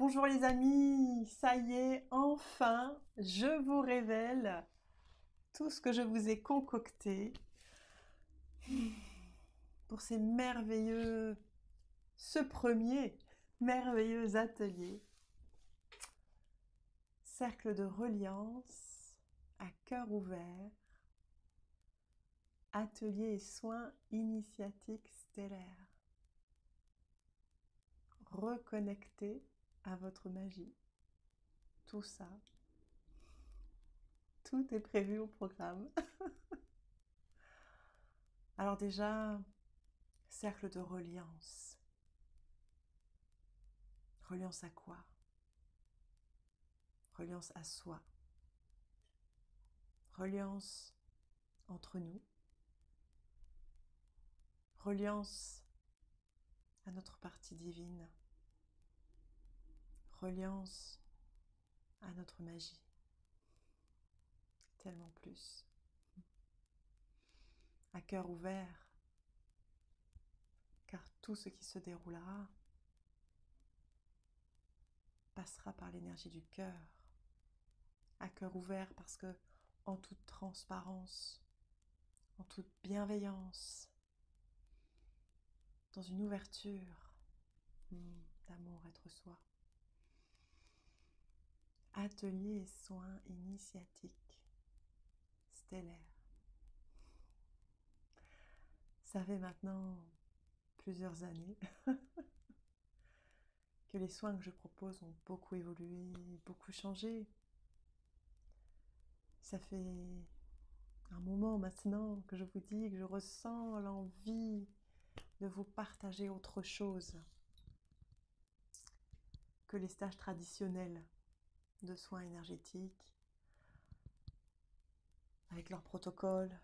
Bonjour les amis, ça y est, enfin, je vous révèle tout ce que je vous ai concocté pour ce premier merveilleux atelier. Cercle de reliance à cœur ouvert, atelier et soins initiatiques stellaires. Reconnectez à votre magie. Tout ça, tout est prévu au programme. Alors déjà, cercle de reliance. Reliance à quoi? Reliance à soi. Reliance entre nous. Reliance à notre partie divine. Reliance à notre magie. Tellement plus. À cœur ouvert, car tout ce qui se déroulera passera par l'énergie du cœur. À cœur ouvert parce que, en toute transparence, en toute bienveillance, dans une ouverture d'amour, être soi. Atelier et soins initiatiques stellaires. Ça fait maintenant plusieurs années que les soins que je propose ont beaucoup évolué, beaucoup changé. Ça fait un moment maintenant que je vous dis que je ressens l'envie de vous partager autre chose que les stages traditionnels de soins énergétiques, avec leurs protocoles,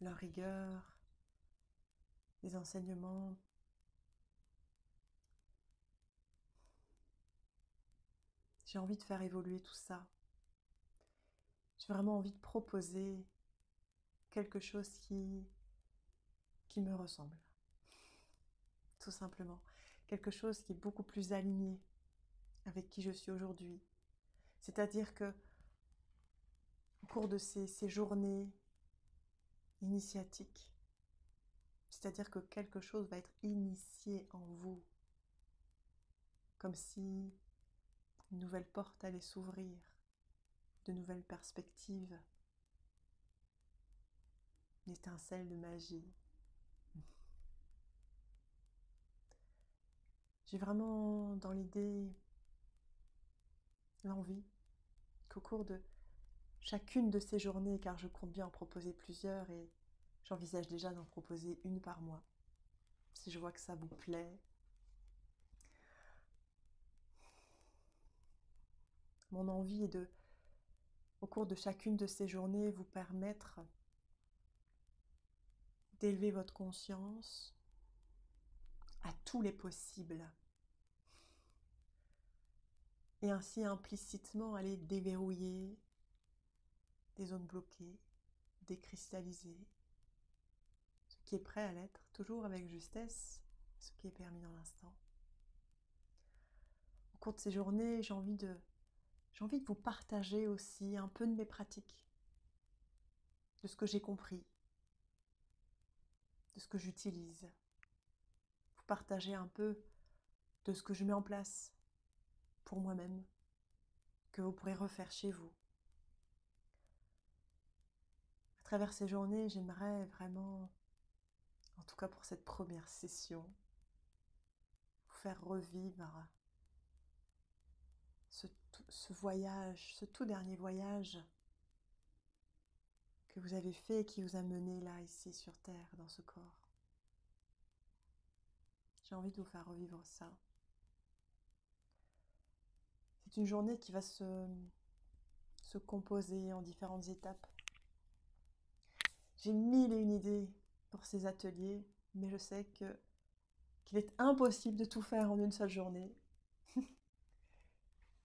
leurs rigueurs, les enseignements. J'ai envie de faire évoluer tout ça. J'ai vraiment envie de proposer quelque chose qui me ressemble. Tout simplement. Quelque chose qui est beaucoup plus aligné avec qui je suis aujourd'hui. C'est-à-dire que au cours de ces journées initiatiques, c'est-à-dire que quelque chose va être initié en vous, comme si une nouvelle porte allait s'ouvrir, de nouvelles perspectives, une étincelle de magie. J'ai vraiment dans l'idée l'envie qu'au cours de chacune de ces journées, car je compte bien en proposer plusieurs et j'envisage déjà d'en proposer une par mois, si je vois que ça vous plaît. Mon envie est de, au cours de chacune de ces journées, vous permettre d'élever votre conscience à tous les possibles et ainsi implicitement aller déverrouiller des zones bloquées, décristalliser ce qui est prêt à l'être, toujours avec justesse, ce qui est permis dans l'instant. Au cours de ces journées, j'ai envie de vous partager aussi un peu de mes pratiques, de ce que j'ai compris, de ce que j'utilise, vous partager un peu de ce que je mets en place pour moi-même, que vous pourrez refaire chez vous. À travers ces journées, j'aimerais vraiment, en tout cas pour cette première session, vous faire revivre ce voyage, ce tout dernier voyage que vous avez fait et qui vous a mené là, ici sur Terre, dans ce corps. J'ai envie de vous faire revivre ça. C'est une journée qui va se composer en différentes étapes. J'ai mille et une idées pour ces ateliers, mais je sais qu'il est impossible de tout faire en une seule journée.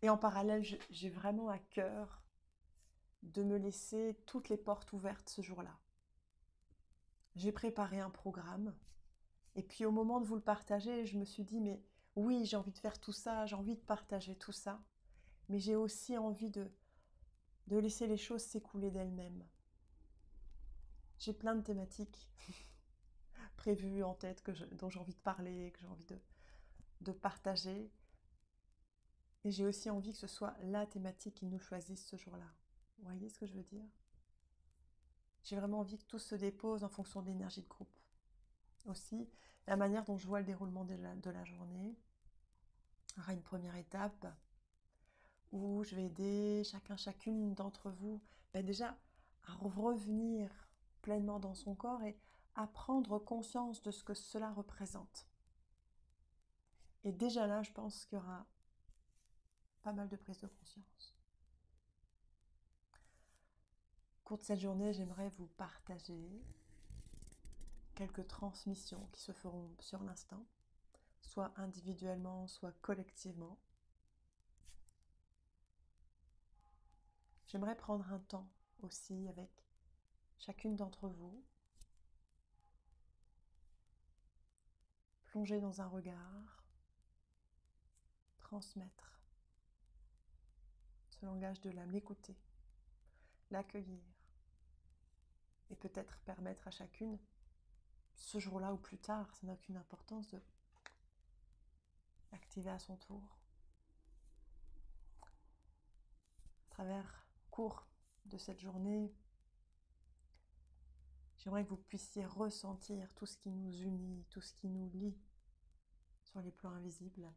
Et en parallèle, j'ai vraiment à cœur de me laisser toutes les portes ouvertes ce jour-là. J'ai préparé un programme, et puis au moment de vous le partager, je me suis dit, mais oui, j'ai envie de faire tout ça, j'ai envie de partager tout ça, mais j'ai aussi envie de laisser les choses s'écouler d'elles-mêmes. J'ai plein de thématiques prévues en tête dont j'ai envie de parler, que j'ai envie de partager. Et j'ai aussi envie que ce soit la thématique qu'ils nous choisissent ce jour-là. Vous voyez ce que je veux dire? J'ai vraiment envie que tout se dépose en fonction de l'énergie de groupe. Aussi, la manière dont je vois le déroulement de la journée aura une première étape où je vais aider chacune d'entre vous déjà à revenir pleinement dans son corps et à prendre conscience de ce que cela représente. Et déjà là, je pense qu'il y aura pas mal de prise de conscience. Au cours de cette journée, j'aimerais vous partager quelques transmissions qui se feront sur l'instant, soit individuellement, soit collectivement. J'aimerais prendre un temps aussi avec chacune d'entre vous, plonger dans un regard, transmettre ce langage de l'âme, l'écouter, l'accueillir et peut-être permettre à chacune, ce jour-là ou plus tard, ça n'a aucune importance, de l'activer à son tour. À travers le cours de cette journée, j'aimerais que vous puissiez ressentir tout ce qui nous unit, tout ce qui nous lie sur les plans invisibles.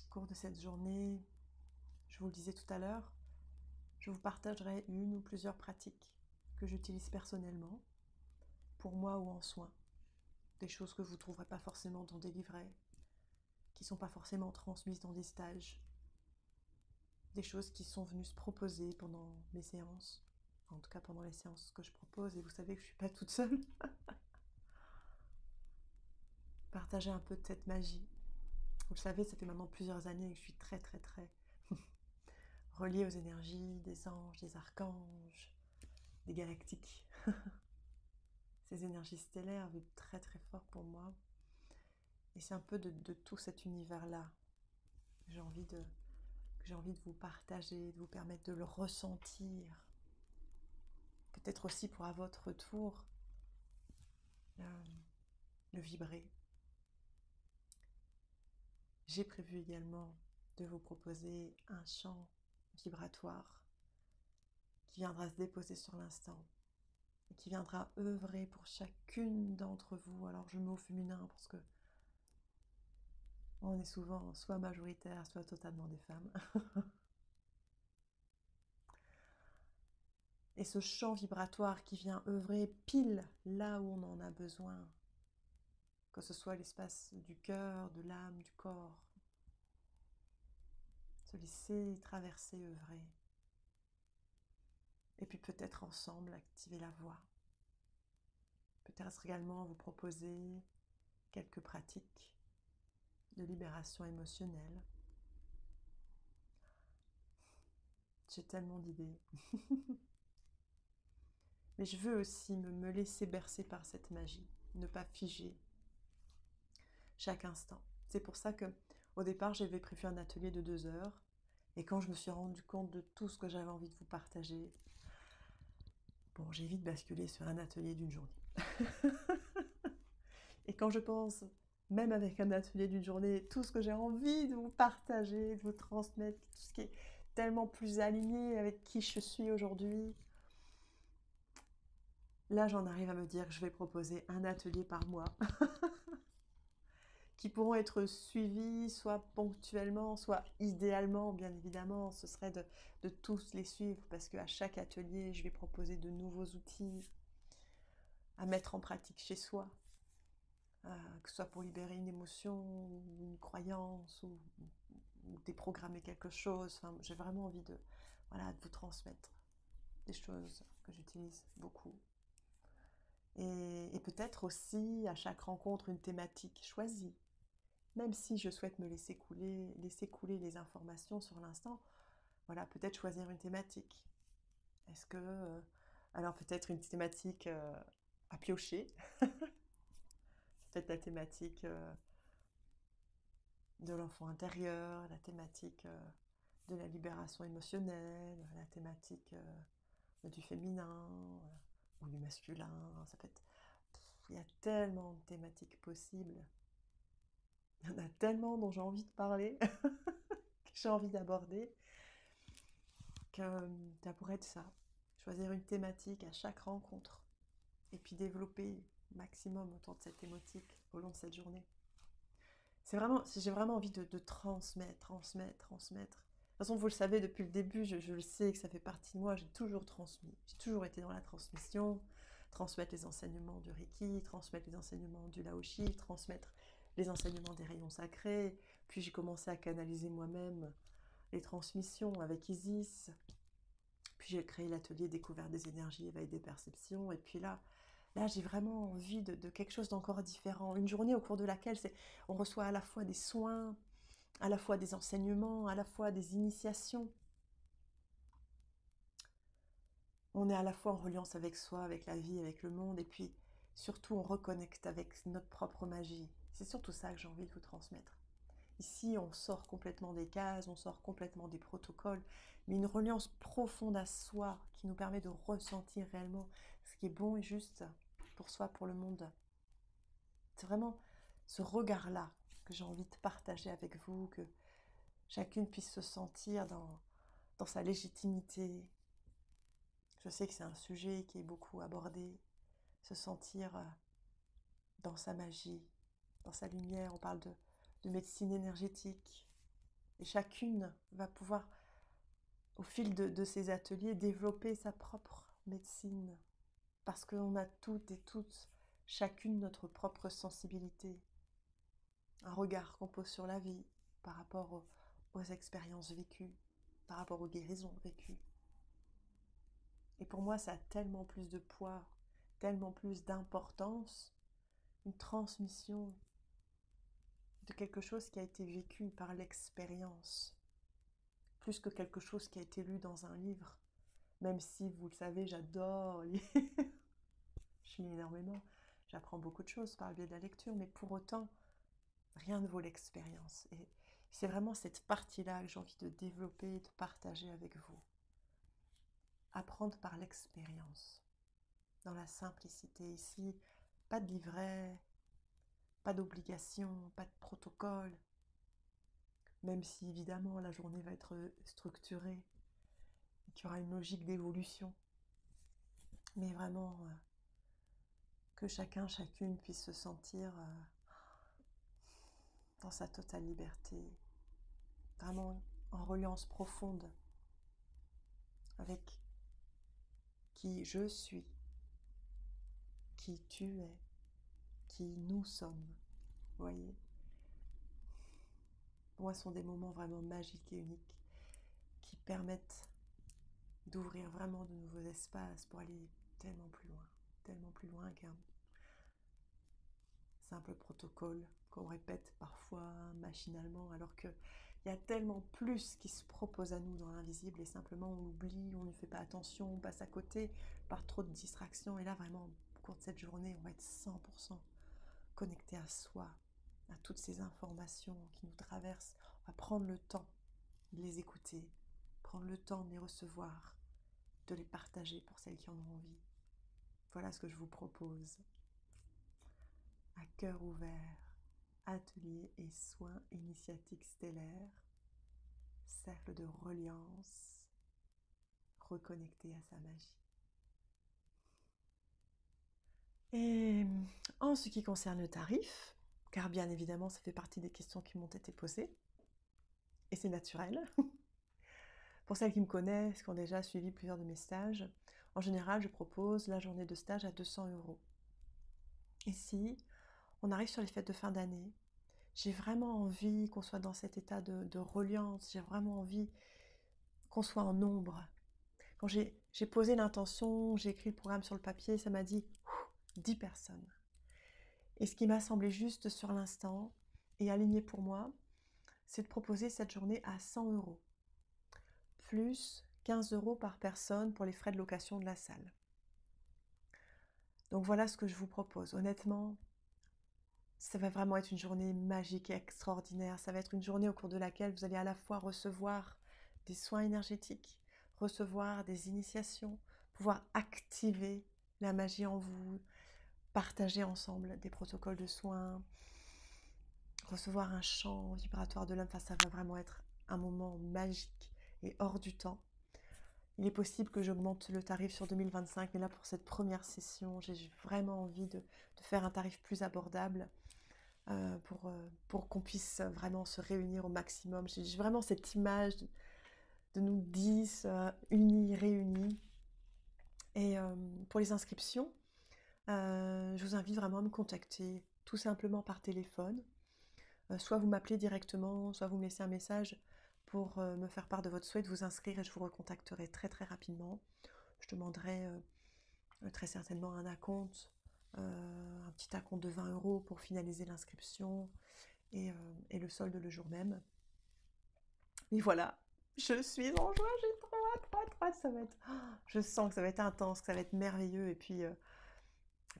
Au cours de cette journée, je vous le disais tout à l'heure, je vous partagerai une ou plusieurs pratiques que j'utilise personnellement, pour moi ou en soins. Des choses que vous ne trouverez pas forcément dans des livrets, qui ne sont pas forcément transmises dans des stages. Des choses qui sont venues se proposer pendant mes séances, en tout cas pendant les séances que je propose, et vous savez que je ne suis pas toute seule. Partager un peu de cette magie. Vous le savez, ça fait maintenant plusieurs années que je suis très reliée aux énergies des anges, des archanges, des galactiques. Ces énergies stellaires vibrent très fort pour moi. Et c'est un peu de tout cet univers-là que j'ai envie de vous partager, de vous permettre de le ressentir. Peut-être aussi pour à votre tour le vibrer. J'ai prévu également de vous proposer un chant vibratoire qui viendra se déposer sur l'instant et qui viendra œuvrer pour chacune d'entre vous. Alors je mets au féminin parce que on est souvent soit majoritaire, soit totalement des femmes. Et ce champ vibratoire qui vient œuvrer pile là où on en a besoin, que ce soit l'espace du cœur, de l'âme, du corps, se laisser traverser, œuvrer. Et puis peut-être ensemble activer la voix. Peut-être également vous proposer quelques pratiques de libération émotionnelle. J'ai tellement d'idées. Mais je veux aussi me laisser bercer par cette magie, ne pas figer chaque instant. C'est pour ça que au départ, j'avais prévu un atelier de 2 heures. Et quand je me suis rendu compte de tout ce que j'avais envie de vous partager, bon, j'ai vite basculé sur un atelier d'une journée. Et quand je pense, même avec un atelier d'une journée, tout ce que j'ai envie de vous partager, de vous transmettre, tout ce qui est tellement plus aligné avec qui je suis aujourd'hui, là j'en arrive à me dire que je vais proposer un atelier par mois qui pourront être suivis soit ponctuellement, soit idéalement, bien évidemment, ce serait de tous les suivre parce qu'à chaque atelier, je vais proposer de nouveaux outils à mettre en pratique chez soi, que ce soit pour libérer une émotion, ou une croyance, ou déprogrammer quelque chose. Enfin, j'ai vraiment envie de vous transmettre des choses que j'utilise beaucoup. Et peut-être aussi à chaque rencontre une thématique choisie. Même si je souhaite me laisser couler les informations sur l'instant, voilà, peut-être choisir une thématique. Est-ce que, alors peut-être une thématique à piocher, peut-être la thématique de l'enfant intérieur, la thématique de la libération émotionnelle, la thématique du féminin ou du masculin. Ça peut être... Il y a tellement de thématiques possibles. Il y en a tellement dont j'ai envie de parler, que j'ai envie d'aborder, que ça pourrait être ça. Choisir une thématique à chaque rencontre et puis développer maximum autour de cette thématique au long de cette journée. J'ai vraiment envie de transmettre. De toute façon, vous le savez, depuis le début, je le sais que ça fait partie de moi, j'ai toujours transmis. J'ai toujours été dans la transmission, transmettre les enseignements du Reiki, transmettre les enseignements du Laoshi, transmettre les enseignements des rayons sacrés. Puis j'ai commencé à canaliser moi-même les transmissions avec Isis. Puis j'ai créé l'atelier découverte des énergies, éveil des perceptions. Et puis là j'ai vraiment envie de quelque chose d'encore différent. Une journée au cours de laquelle on reçoit à la fois des soins, à la fois des enseignements, à la fois des initiations. On est à la fois en reliance avec soi, avec la vie, avec le monde, et puis surtout on reconnecte avec notre propre magie. C'est surtout ça que j'ai envie de vous transmettre. Ici, on sort complètement des cases, on sort complètement des protocoles, mais une reliance profonde à soi qui nous permet de ressentir réellement ce qui est bon et juste pour soi, pour le monde. C'est vraiment ce regard-là que j'ai envie de partager avec vous, que chacune puisse se sentir dans sa légitimité. Je sais que c'est un sujet qui est beaucoup abordé, se sentir dans sa magie, dans sa lumière. On parle de médecine énergétique. Et chacune va pouvoir, au fil de ces ateliers, développer sa propre médecine. Parce qu'on a toutes et toutes, chacune notre propre sensibilité. Un regard qu'on pose sur la vie par rapport aux expériences vécues, par rapport aux guérisons vécues. Et pour moi, ça a tellement plus de poids, tellement plus d'importance, une transmission de quelque chose qui a été vécu par l'expérience, plus que quelque chose qui a été lu dans un livre. Même si, vous le savez, j'adore lire, je lis énormément, j'apprends beaucoup de choses par le biais de la lecture, mais pour autant, rien ne vaut l'expérience. Et c'est vraiment cette partie-là que j'ai envie de développer et de partager avec vous. Apprendre par l'expérience, dans la simplicité. Ici, pas de livret, pas d'obligation, pas de protocole, même si évidemment la journée va être structurée et qu'il y aura une logique d'évolution. Mais vraiment, que chacun, chacune puisse se sentir dans sa totale liberté, vraiment en reliance profonde avec qui je suis, qui tu es, qui nous sommes. Vous voyez, pour moi, ce sont des moments vraiment magiques et uniques qui permettent d'ouvrir vraiment de nouveaux espaces pour aller tellement plus loin qu'un simple protocole qu'on répète parfois machinalement, alors qu'il y a tellement plus qui se propose à nous dans l'invisible et simplement on oublie, on ne fait pas attention, on passe à côté par trop de distractions. Et là, vraiment, au cours de cette journée, on va être 100% connecté à soi, à toutes ces informations qui nous traversent. On va prendre le temps de les écouter, prendre le temps de les recevoir, de les partager pour celles qui en ont envie. Voilà ce que je vous propose. À cœur ouvert, atelier et soins initiatiques stellaires, cercle de reliance, reconnecté à sa magie. Et en ce qui concerne le tarif, car bien évidemment ça fait partie des questions qui m'ont été posées, et c'est naturel. Pour celles qui me connaissent, qui ont déjà suivi plusieurs de mes stages, en général je propose la journée de stage à 200 €. Ici, on arrive sur les fêtes de fin d'année. J'ai vraiment envie qu'on soit dans cet état de reliance. J'ai vraiment envie qu'on soit en nombre. Quand j'ai posé l'intention, j'ai écrit le programme sur le papier, ça m'a dit 10 personnes. Et ce qui m'a semblé juste sur l'instant et aligné pour moi, c'est de proposer cette journée à 100 €, plus 15 € par personne pour les frais de location de la salle. Donc voilà ce que je vous propose. Honnêtement, Ça va vraiment être une journée magique et extraordinaire. Ça va être une journée au cours de laquelle vous allez à la fois recevoir des soins énergétiques, recevoir des initiations, pouvoir activer la magie en vous, partager ensemble des protocoles de soins, recevoir un chant vibratoire de l'homme. Enfin, ça va vraiment être un moment magique et hors du temps. Il est possible que j'augmente le tarif sur 2025, mais là, pour cette première session, j'ai vraiment envie de faire un tarif plus abordable pour qu'on puisse vraiment se réunir au maximum. J'ai vraiment cette image de nous 10 unis, réunis. Et pour les inscriptions, je vous invite vraiment à me contacter tout simplement par téléphone. Soit vous m'appelez directement, soit vous me laissez un message pour me faire part de votre souhait de vous inscrire et je vous recontacterai très très rapidement. Je demanderai très certainement un acompte, un petit acompte de 20 € pour finaliser l'inscription et le solde le jour même. Et voilà, je suis en joie, j'ai trop hâte, ça va être... je sens que ça va être intense, que ça va être merveilleux et puis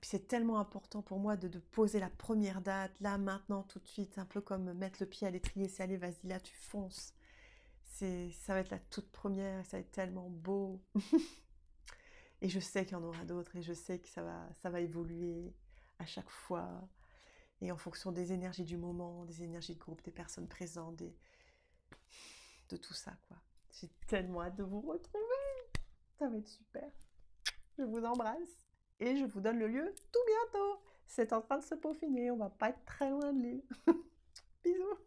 c'est tellement important pour moi de poser la première date, là, maintenant, tout de suite, un peu comme mettre le pied à l'étrier, c'est allez, vas-y, là, tu fonces. Ça va être la toute première, ça va être tellement beau. Et je sais qu'il y en aura d'autres, et je sais que ça va évoluer à chaque fois, et en fonction des énergies du moment, des énergies de groupe, des personnes présentes, de tout ça, quoi. J'ai tellement hâte de vous retrouver, ça va être super. Je vous embrasse, et je vous donne le lieu tout bientôt. C'est en train de se peaufiner, on va pas être très loin de l'île. Bisous.